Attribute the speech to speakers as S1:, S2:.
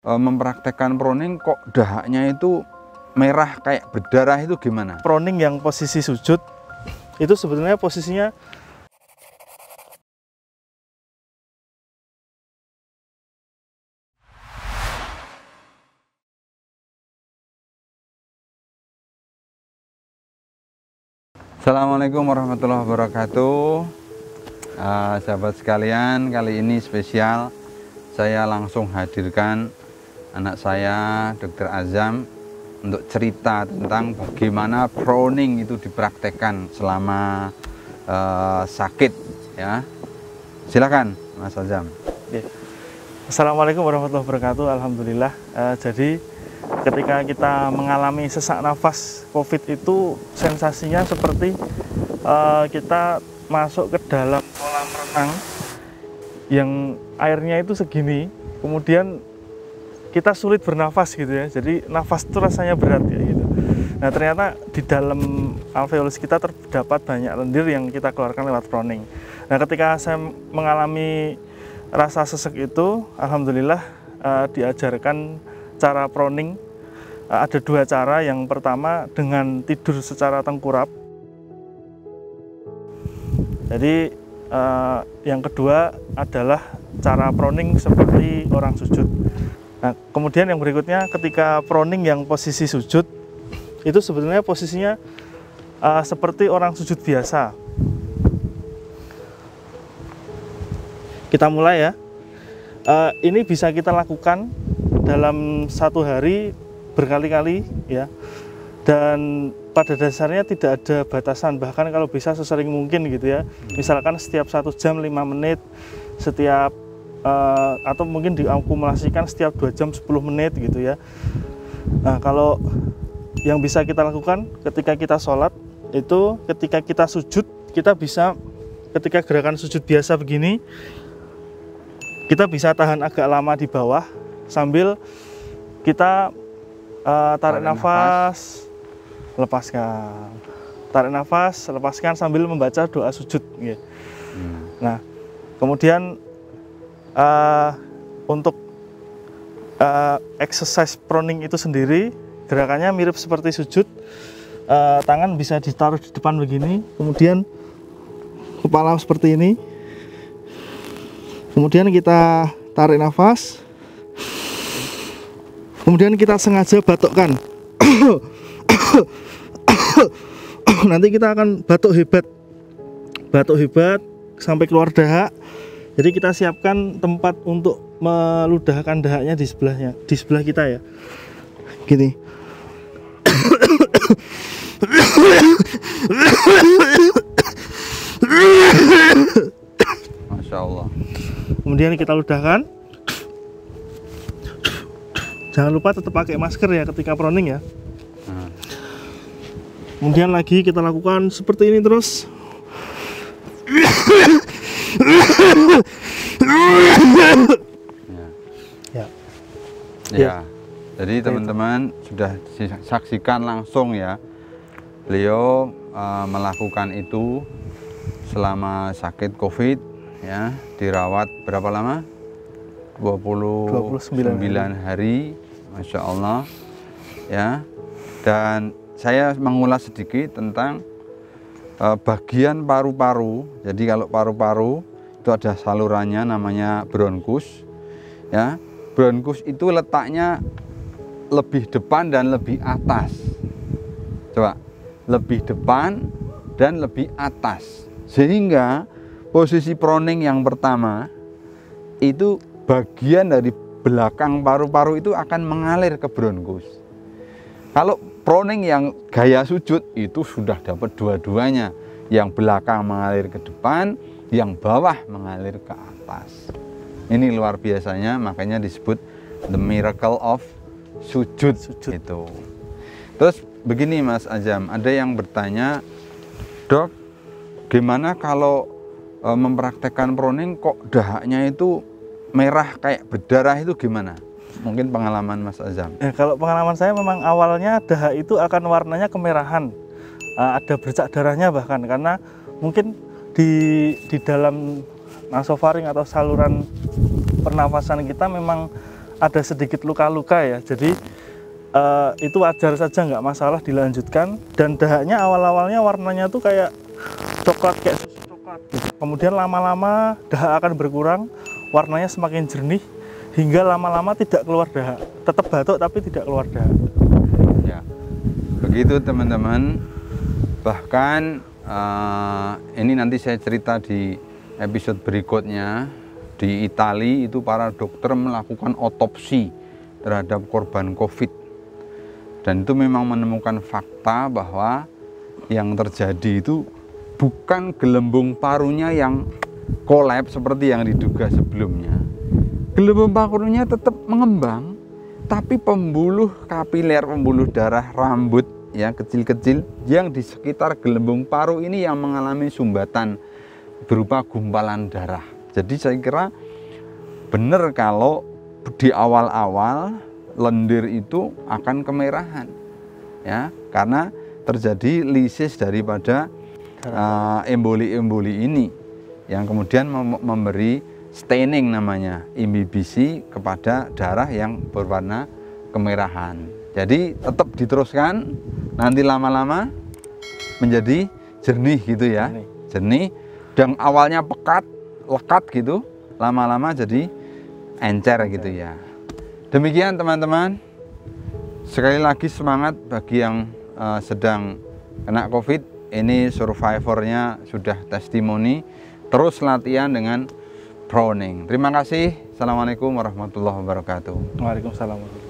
S1: mempraktekkan proning kok dahaknya itu merah kayak berdarah, itu gimana?
S2: Proning yang posisi sujud itu sebetulnya posisinya
S1: Assalamualaikum warahmatullahi wabarakatuh. Sahabat sekalian, kali ini spesial. Saya langsung hadirkan anak saya, Dr. Azam, untuk cerita tentang bagaimana proning itu dipraktekkan selama sakit. Ya, silakan, Mas Azam.
S2: Assalamualaikum warahmatullahi wabarakatuh. Alhamdulillah. Jadi ketika kita mengalami sesak nafas COVID itu sensasinya seperti kita masuk ke dalam kolam renang yang airnya itu segini, kemudian kita sulit bernafas gitu ya. Jadi nafas itu rasanya berat ya gitu. Nah ternyata di dalam alveolus kita terdapat banyak lendir yang kita keluarkan lewat proning. Nah ketika saya mengalami rasa sesek itu, alhamdulillah diajarkan cara proning. Ada dua cara. Yang pertama dengan tidur secara tengkurap. Jadi yang kedua adalah cara proning seperti orang sujud. Nah, kemudian yang berikutnya ketika proning yang posisi sujud itu sebetulnya posisinya seperti orang sujud biasa. Kita mulai ya. Ini bisa kita lakukan dalam satu hari berkali-kali ya, dan pada dasarnya tidak ada batasan, bahkan kalau bisa sesering mungkin gitu ya. Misalkan setiap 1 jam 5 menit, setiap atau mungkin diakumulasikan setiap 2 jam 10 menit gitu ya. Nah kalau yang bisa kita lakukan ketika kita sholat itu, ketika kita sujud, kita bisa ketika gerakan sujud biasa begini, kita bisa tahan agak lama di bawah sambil kita tarik nafas, lepaskan, tarik nafas, lepaskan sambil membaca doa sujud. Nah, kemudian untuk exercise proning itu sendiri gerakannya mirip seperti sujud. Tangan bisa ditaruh di depan begini, kemudian kepala seperti ini, kemudian kita tarik nafas. Kemudian kita sengaja batukkan. Nanti kita akan batuk hebat sampai keluar dahak. Jadi kita siapkan tempat untuk meludahkan dahaknya di sebelahnya, di sebelah kita ya. Gini.
S1: Masya Allah.
S2: Kemudian kita ludahkan. Jangan lupa tetap pakai masker ya ketika proning ya. Kemudian lagi kita lakukan seperti ini terus.
S1: Ya. Jadi teman-teman sudah saksikan langsung ya. Beliau melakukan itu selama sakit COVID ya, dirawat berapa lama? 29 hari. Masya Allah ya. Dan saya mengulas sedikit tentang bagian paru-paru. Jadi kalau paru-paru itu ada salurannya namanya bronkus ya. Bronkus itu letaknya lebih depan dan lebih atas. Coba, lebih depan dan lebih atas, sehingga posisi proning yang pertama itu bagian dari belakang paru-paru itu akan mengalir ke bronkus. Kalau proning yang gaya sujud itu sudah dapat dua-duanya, yang belakang mengalir ke depan, yang bawah mengalir ke atas. Ini luar biasanya, makanya disebut the miracle of sujud. Itu. Terus begini Mas Azam, ada yang bertanya, Dok, gimana kalau mempraktekkan proning kok dahaknya itu merah kayak berdarah, itu gimana? Mungkin pengalaman Mas Azam.
S2: Kalau pengalaman saya memang awalnya dahak itu akan warnanya kemerahan, ada bercak darahnya bahkan, karena mungkin di dalam nasofaring atau saluran pernafasan kita memang ada sedikit luka-luka ya. Jadi itu wajar saja, nggak masalah, dilanjutkan. Dan dahaknya awal-awalnya warnanya tuh kayak coklat, kayak susu coklat gitu. Kemudian lama-lama dahak akan berkurang, warnanya semakin jernih, hingga lama-lama tidak keluar dahak. Tetap batuk tapi tidak keluar dahak.
S1: Ya, begitu teman-teman. Bahkan ini nanti saya cerita di episode berikutnya. Di Italia itu para dokter melakukan otopsi terhadap korban COVID. Dan itu memang menemukan fakta bahwa yang terjadi itu bukan gelembung parunya yang kolaps seperti yang diduga sebelumnya. Gelembung parunya tetap mengembang, tapi pembuluh kapiler, pembuluh darah rambut ya kecil-kecil yang di sekitar gelembung paru ini yang mengalami sumbatan berupa gumpalan darah. Jadi saya kira benar kalau di awal-awal lendir itu akan kemerahan ya, karena terjadi lisis daripada emboli-emboli ini yang kemudian memberi staining namanya, imbibisi kepada darah yang berwarna kemerahan. Jadi tetap diteruskan, nanti lama-lama menjadi jernih gitu ya, jernih, dan awalnya pekat, lekat gitu, lama-lama jadi encer gitu ya. Demikian teman-teman, sekali lagi semangat bagi yang sedang kena COVID. Ini survivornya sudah testimoni, terus latihan dengan Browning. Terima kasih. Assalamualaikum warahmatullahi wabarakatuh.
S2: Waalaikumsalam.